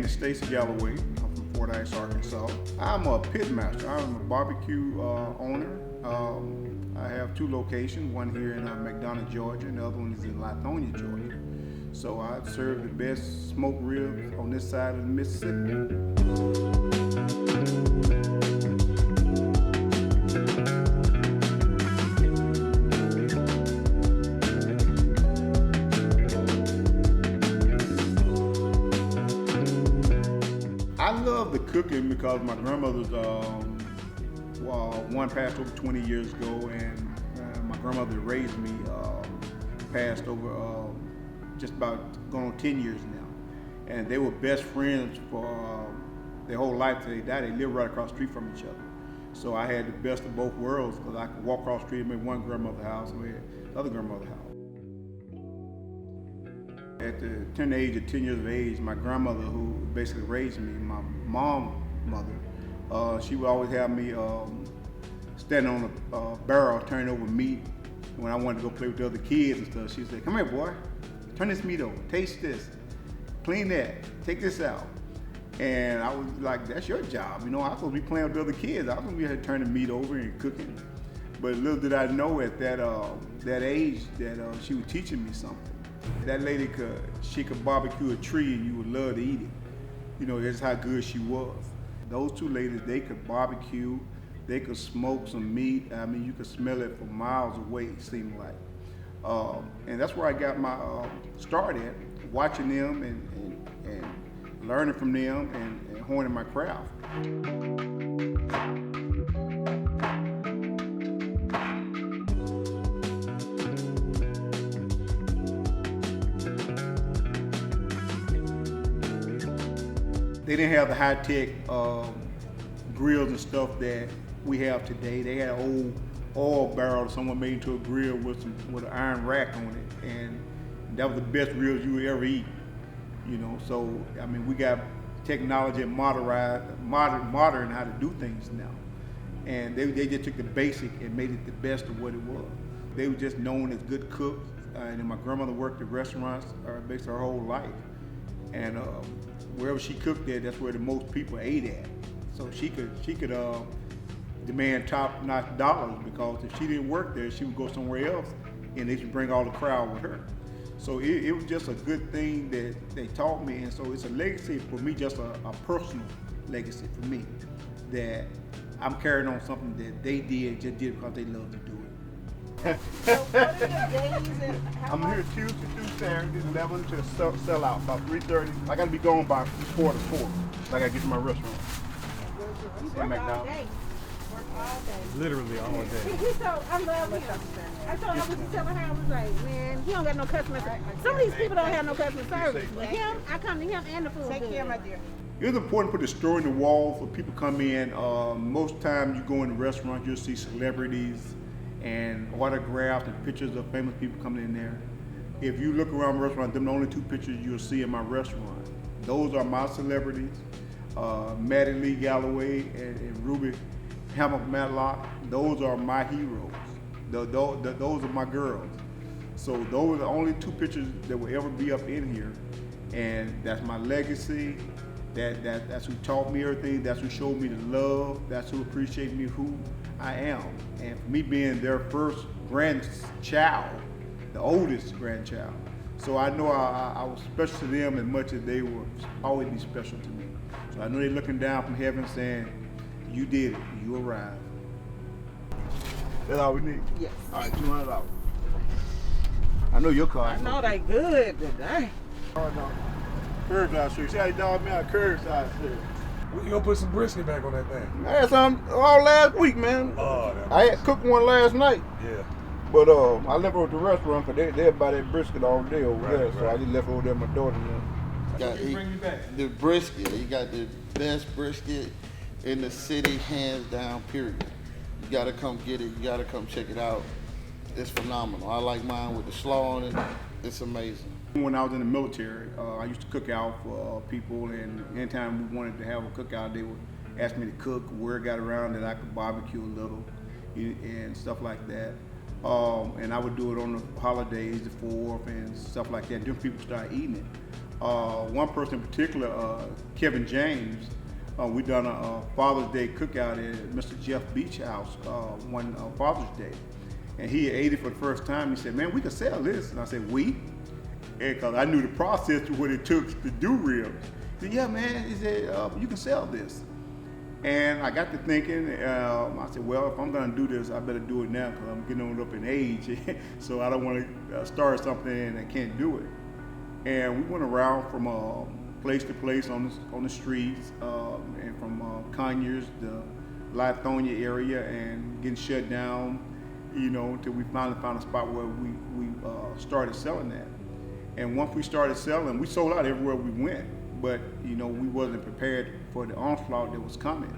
name is Stacy Galloway. I'm from Fordyce, Arkansas. I'm a pit master. I'm a barbecue owner. I have two locations, one here in McDonough, Georgia, and the other one is in Lithonia, Georgia. So I serve the best smoked ribs on this side of the Mississippi. I love the cooking because my grandmother's one passed over 20 years ago, and my grandmother that raised me passed over just about going on 10 years now. And they were best friends for their whole life till they died. They lived right across the street from each other. So I had the best of both worlds because I could walk across the street and make one grandmother's house and we had the other grandmother's house. At the tender age of 10 years of age, my grandmother, who basically raised me, my mom's mother, she would always have me standing on a barrel turning over meat. When I wanted to go play with the other kids and stuff, she'd say, "Come here, boy, turn this meat over, taste this, clean that, take this out." And I was like, "That's your job, you know, I'm supposed to be playing with the other kids. I was supposed to be here turning meat over and cooking." But little did I know at that age that she was teaching me something. That lady she could barbecue a tree and you would love to eat it. You know, that's how good she was. Those two ladies, they could barbecue, they could smoke some meat. I mean, you could smell it from miles away, it seemed like. And that's where I got my start at, watching them and learning from them and honing my craft. They didn't have the high-tech grills and stuff that we have today. They had an old oil barrel someone made into a grill with an iron rack on it, and that was the best grills you would ever eat. You know, so I mean, we got technology and modern how to do things now, and they just took the basic and made it the best of what it was. They were just known as good cooks, and then my grandmother worked at restaurants basically her whole life, and wherever she cooked at, that's where the most people ate at. So she could demand top-notch dollars because if she didn't work there, she would go somewhere else, and they should bring all the crowd with her. So it was just a good thing that they taught me, and so it's a legacy for me, just a personal legacy for me, that I'm carrying on something that they just did because they love to do it. So what are your days and how I'm here Tuesday through Saturday, 11 to sell out, about 3:30. I got to be gone by 4 to 4. So I got to get to my restaurant. you work all day? Work all day. Literally all day. He told, I love him. I told him, I was telling her, I was like, man, he don't got no customer service. Some of these people don't have no customer service. But him, I come to him and the food. Take care, my dear. It's important to put a story in the wall for people come in. Most times you go in the restaurant, you'll see celebrities and autographs and pictures of famous people coming in there. If you look around the restaurant, them the only two pictures you'll see in my restaurant. Those are my celebrities, Maddie Lee Galloway and Ruby Hammock Matlock. Those are my heroes. Those are my girls. So those are the only two pictures that will ever be up in here, and that's my legacy. That's who taught me everything. That's who showed me the love. That's who appreciated me who I am. And for me being their first grandchild, the oldest grandchild, so I know I was special to them as much as they will always be special to me. So I know they're looking down from heaven saying, "You did it. You arrived." That's all we need. Yes. All right, $200. I know your car. I know they good today. Curbside service. See how you dog me out curbside service. We gonna put some brisket back on that thing. I had some all last week, man. Oh, I had cooked one last night. yeah. But I left over at the restaurant because they buy that brisket all day over there. So I just left over there with my daughter. Bring me back. The brisket, he got the best brisket in the city, hands down, period. You gotta come get it, you gotta come check it out. It's phenomenal. I like mine with the slaw on it. It's amazing. When I was in the military, I used to cook out for people, and anytime we wanted to have a cookout, they would ask me to cook. Word got around that I could barbecue a little and stuff like that. And I would do it on the holidays, the 4th and stuff like that. Different people started eating it. One person in particular, Kevin James, we done a Father's Day cookout at Mr. Jeff Beach House one Father's Day. And he ate it for the first time. He said, man, we could sell this. And I said, we? Because I knew the process of what it took to do ribs. He said, yeah, man. He said, you can sell this. And I got to thinking, I said, well, if I'm going to do this, I better do it now because I'm getting on up in age. So I don't want to start something and I can't do it. And we went around from place to place on the streets, and from Conyers, the Lithonia area, and getting shut down, until we finally found a spot where we started selling that. And once we started selling, we sold out everywhere we went. But we wasn't prepared for the onslaught that was coming.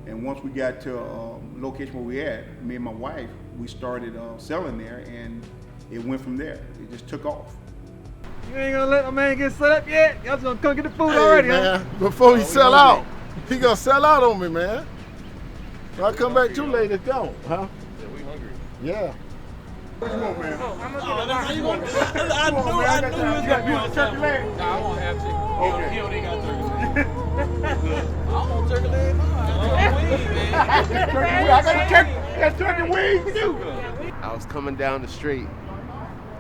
And once we got to a location where we at, me and my wife, we started selling there, and it went from there. It just took off. You ain't gonna let my man get set up yet? Y'all just gonna come get the food already, man. huh? Before he sell out, he gonna sell out on me, man. If I come back too late, it's gone, huh? Yeah, we hungry. Yeah. What you want, man? I'm gonna get a You want this? I knew you was gonna be on turkey leg. Nah, I won't have chicken. Okay. He don't even got turkey leg. I want turkey leg. I got turkey wings too. I was coming down the street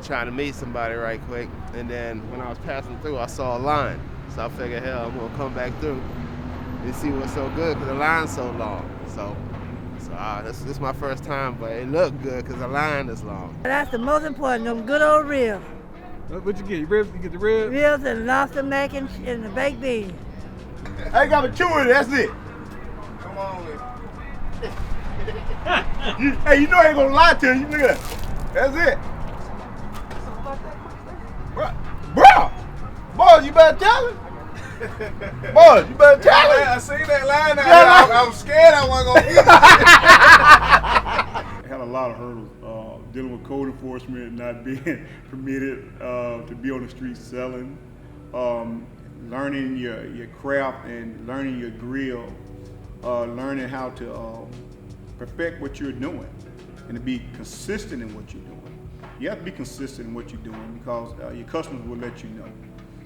trying to meet somebody right quick, and then when I was passing through, I saw a line. So I figured, hell, I'm gonna come back through and see what's so good because the line's so long. So this is my first time, but it looked good because the line is long. That's the most important, them good old ribs. What you get? Ribs? You get the ribs? Ribs and lobster mac and the baked beans. I ain't got a chew in it, that's it. Come on, man. Hey, you know I ain't gonna lie to you. Look at that. That's it. Bro, boys, you better tell him. Boys, you better tell him. I seen that line out there. I was scared I wasn't gonna get it. I had a lot of hurdles dealing with code enforcement, not being permitted to be on the street selling, learning your craft and learning your grill, learning how to perfect what you're doing and to be consistent in what you're doing. You have to be consistent in what you're doing because your customers will let you know.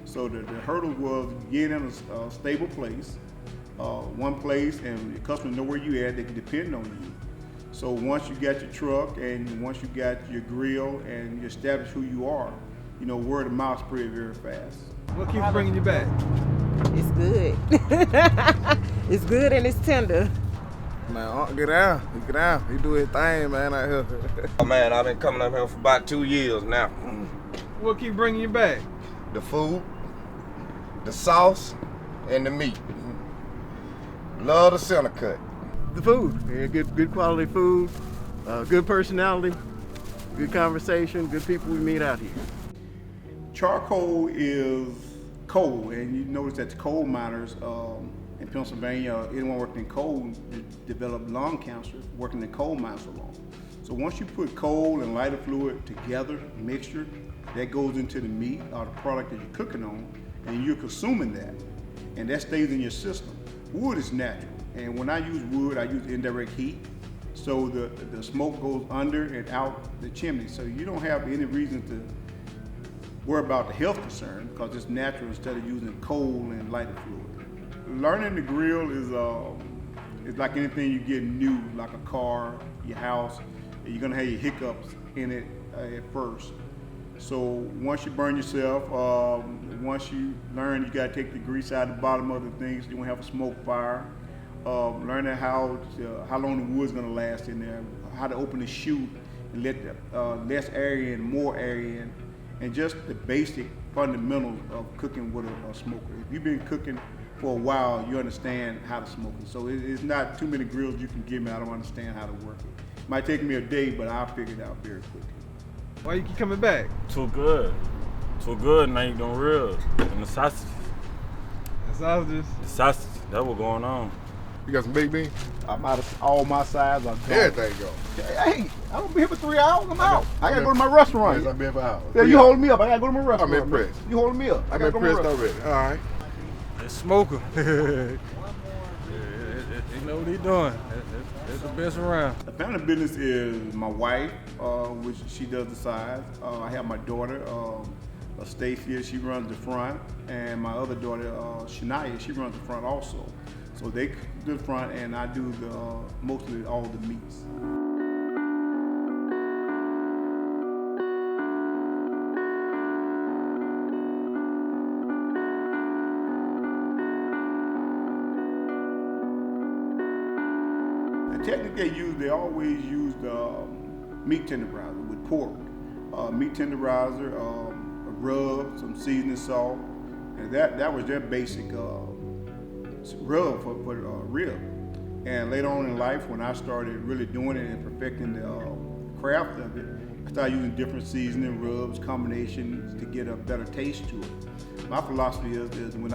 So the hurdles was getting in a stable place, one place, and your customers know where you at, they can depend on you. So once you got your truck and once you got your grill and you establish who you are, word of mouth spread very fast. What keeps bringing you back? It's good. It's good and it's tender. Man, get down. Get down. He do his thing, man, out here. Oh, man, I've been coming up here for about 2 years now. What keeps bringing you back? The food, the sauce, and the meat. Love the center cut. The food, yeah, good quality food, good personality, good conversation, good people we meet out here. Charcoal is coal, and you notice that the coal miners in Pennsylvania, anyone working in coal developed lung cancer working in coal mines so long. So once you put coal and lighter fluid together, mixture, that goes into the meat or the product that you're cooking on, and you're consuming that, and that stays in your system. Wood is natural, and when I use wood, I use indirect heat, so the smoke goes under and out the chimney, so you don't have any reason to worry about the health concern because it's natural instead of using coal and lighter fluid. Learning to grill is like anything you get new, like a car, your house. You're gonna have your hiccups in it at first. So once you burn yourself, once you learn you gotta take the grease out of the bottom of the things, you won't have a smoke fire. Learning how long the wood's gonna last in there, how to open the chute and let less air in, more air in, and just the basic fundamentals of cooking with a smoker. If you've been cooking for a while, you understand how to smoke it. So it's not too many grills you can give me. I don't understand how to work it. Might take me a day, but I'll figure it out very quickly. Why you keep coming back? Too good. Too good, and I ain't doing ribs. And the sausages. The sausages? The sausages, that's what's going on. You got some baked beans? I'm out of all my sides. I'm gone. Everything go. Hey, I'm gonna be here for 3 hours. I'm out. I gotta go to my restaurant. Yes, I've been for hours. Yeah, you holding me up. I gotta go to my restaurant. I'm impressed. You holding me up. I I'm gotta go to my impressed restaurant. already. All right. It's smoker. They know what he doing. It's the best around. The family business is my wife, which she does the sides. I have my daughter, Stacy, she runs the front, and my other daughter, Shania, she runs the front also. So they do the front, and I do mostly all the meats. And technically, they always use the meat tenderizer with pork. Meat tenderizer, rub, some seasoning salt, and that was their basic rub for rib. And later on in life, when I started really doing it and perfecting the craft of it, I started using different seasoning, rubs, combinations to get a better taste to it. My philosophy is when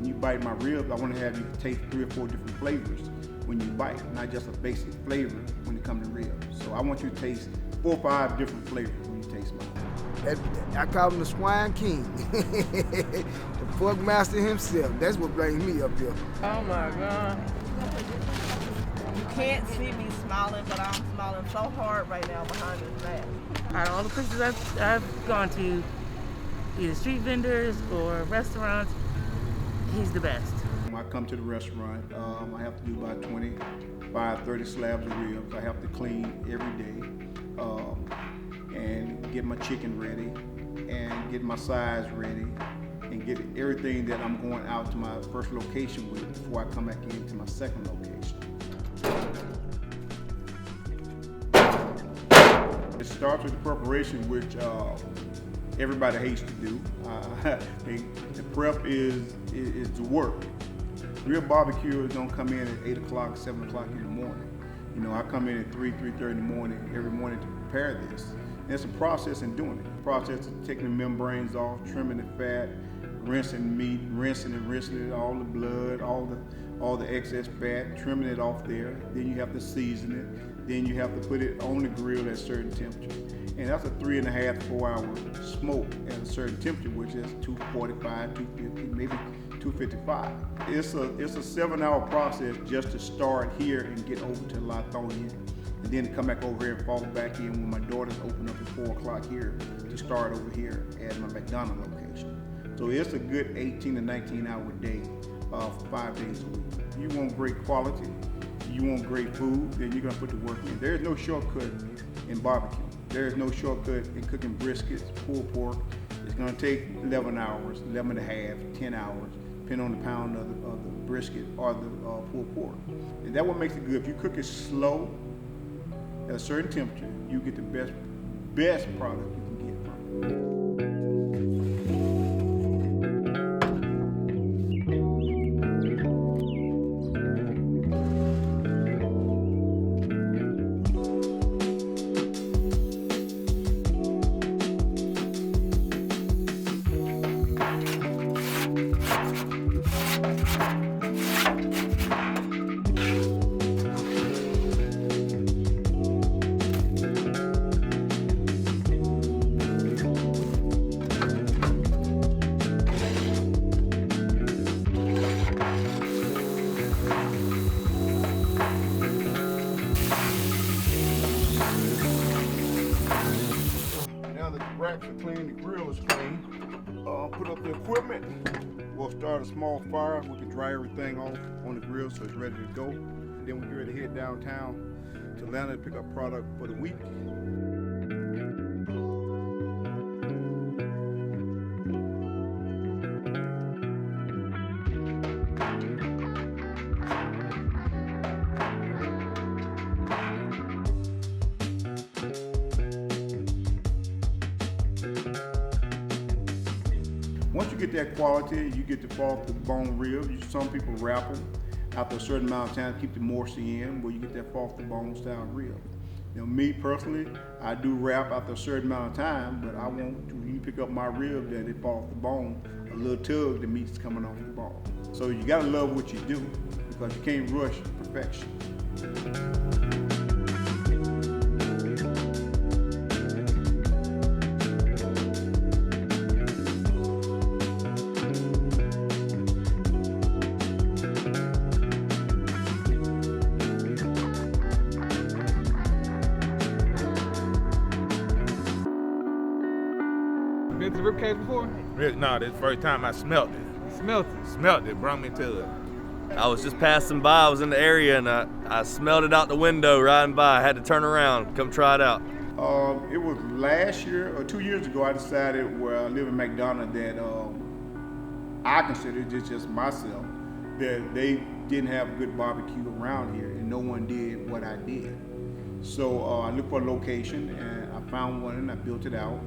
you bite my rib, I want to have you taste 3 or 4 different flavors when you bite, not just a basic flavor when it comes to ribs. So I want you to taste 4 or 5 different flavors when you taste mine. I call him the Swine King, the pork master himself. That's what brings me up here. Oh my God. You can't see me smiling, but I'm smiling so hard right now behind this mask. Out of all the places I've gone to, either street vendors or restaurants, he's the best. When I come to the restaurant, I have to do about 25, 30 slabs of ribs. I have to clean every day and get my chicken ready and get my sides ready and get everything that I'm going out to my first location with before I come back into my second location. It starts with the preparation, which everybody hates to do. The prep is the work. Real barbecuers don't come in at 8 o'clock, 7 o'clock in the morning. You know, I come in at 3:30 in the morning every morning to prepare this. And it's a process in doing it. The process of taking the membranes off, trimming the fat, rinsing meat, rinsing it, all the blood, all the excess fat, trimming it off there. Then you have to season it. Then you have to put it on the grill at a certain temperature. And that's a 3.5 to 4 hour smoke at a certain temperature, which is 245, 250, maybe 255. It's a 7-hour process just to start here and get over to Lithonia, and then come back over here and fall back in when my daughters open up at 4 o'clock here to start over here at my McDonough location. So it's a good 18 to 19 hour day for 5 days a week. You want great quality, you want great food, then you're gonna put the work in. There's no shortcut in barbecue. There's no shortcut in cooking briskets, pulled pork. It's gonna take 11 hours, 11 and a half, 10 hours, depending on the pound of the brisket or the pulled pork. And that's what makes it good. If you cook it slow at a certain temperature, you get the best product you can get from it. Racks are clean, the grill is clean. Put up the equipment. We'll start a small fire. We can dry everything off on the grill so it's ready to go. And then we get ready to head downtown to Atlanta to pick up product for the week. Once you get that quality, you get the fall off the bone ribs. Some people wrap them after a certain amount of time to keep the moisture in, where you get that fall off the bone style rib. You know, me personally, I do wrap after a certain amount of time, but I want to, when you pick up my rib that it fall off the bone, a little tug, the meat's coming off the bone. So you gotta love what you do, because you can't rush perfection. Been to Rib Kage before? No, this is the first time I smelt it. You smelt it? Smelt it, brought me to it. I was just passing by, I was in the area, and I smelled it out the window riding by. I had to turn around, come try it out. It was last year or 2 years ago I decided where I live in McDonough that I considered just myself that they didn't have a good barbecue around here and no one did what I did. So I looked for a location and I found one and I built it out.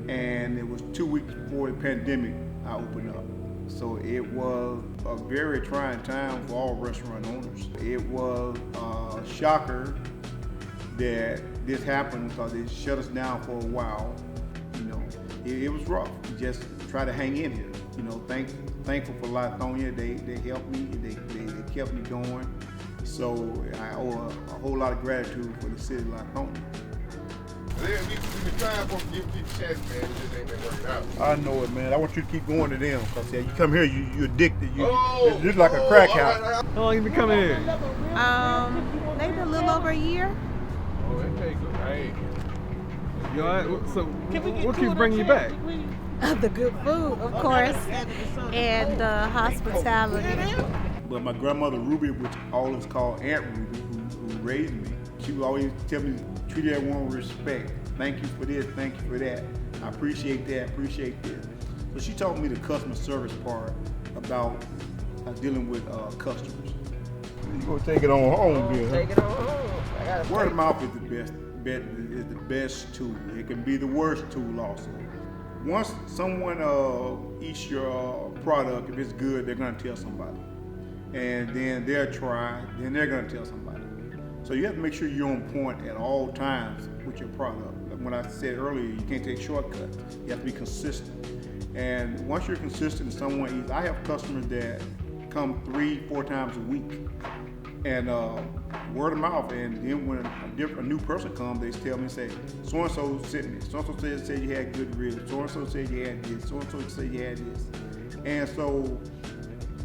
And it was 2 weeks before the pandemic I opened up. So it was a very trying time for all restaurant owners. It was a shocker that this happened because they shut us down for a while. You know, it was rough. Just try to hang in here. You know, thankful for Lithonia. They helped me. They kept me going. So I owe a whole lot of gratitude for the city of Lithonia. We've been trying for to give people a chance, man. It just ain't been working out. I know it, man. I want you to keep going to them because you come here, you're addicted. It's just like a crack house. How long you been coming here? Maybe a little over a year. Oh, okay, good. Hey. You all right? So, what keeps bringing you back? The good food, of course, and the hospitality. But my grandmother Ruby, which always called Aunt Ruby, who raised me, she would always tell me, treat everyone with respect. Thank you for this, thank you for that. I appreciate that, appreciate this. So she taught me the customer service part about dealing with customers. You gonna take it on home, here, huh? Take it on home. Word of mouth is the best tool. It can be the worst tool also. Once someone eats your product, if it's good, they're gonna tell somebody. And then they'll try, then they're gonna tell somebody. So you have to make sure you're on point at all times with your product. When I said earlier, you can't take shortcuts. You have to be consistent. And once you're consistent, someone eats. I have customers that come 3-4 times a week. And word of mouth, and then when a new person comes, they tell me, say, so-and-so sent me, so-and-so said you had good ribs, so-and-so said you had this, so-and-so said you had this. And so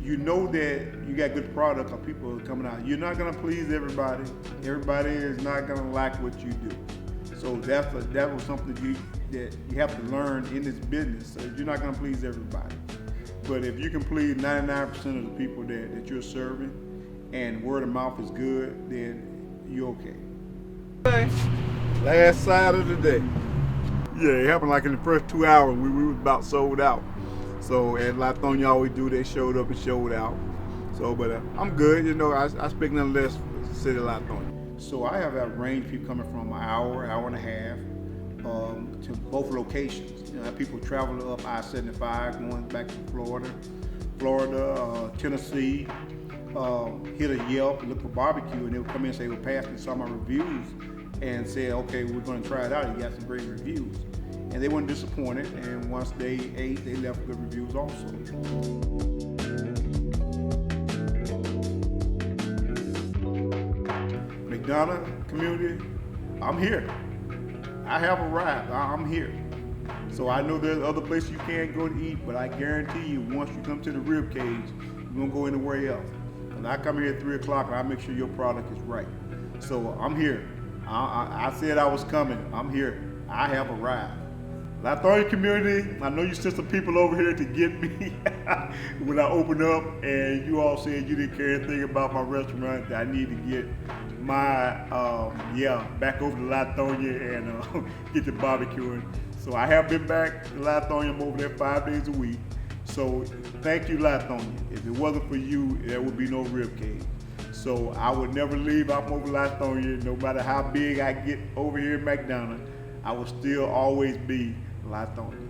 you know that you got good product or people are coming out. You're not gonna please everybody. Everybody is not gonna like what you do. So that was something that you have to learn in this business. So you're not gonna please everybody. But if you can please 99% of the people that you're serving and word of mouth is good, then you're okay. Last side of the day. Yeah, it happened like in the first 2 hours, we were about sold out. So as Lithonia always do, they showed up and showed out. So, but I'm good, you know, I speak none less for the city of Lithonia. So I have a range of people coming from an hour and a half to both locations. You know, I have people traveling up I-75 going back to Florida, Tennessee, hit a Yelp, look for barbecue, and they would come in and say, well, Pastor saw my reviews and said, okay, we're gonna try it out. You got some great reviews. And they weren't disappointed, and once they ate, they left good reviews also. McDonough community, I'm here. I have arrived, I'm here. So I know there's other places you can't go to eat, but I guarantee you, once you come to the Rib Kage, you won't go anywhere else. And I come here at 3 o'clock and I make sure your product is right. So I'm here. I said I was coming, I'm here. I have arrived. Lithonia community, I know you sent some people over here to get me when I opened up, and you all said you didn't care anything about my restaurant, that I need to get my, back over to Lithonia and get the barbecuing. So I have been back to Lithonia. I'm over there 5 days a week. So thank you, Lithonia. If it wasn't for you, there would be no Rib Kage. So I would never leave out over Lithonia, no matter how big I get over here in McDonough. I will still always be Lithonia.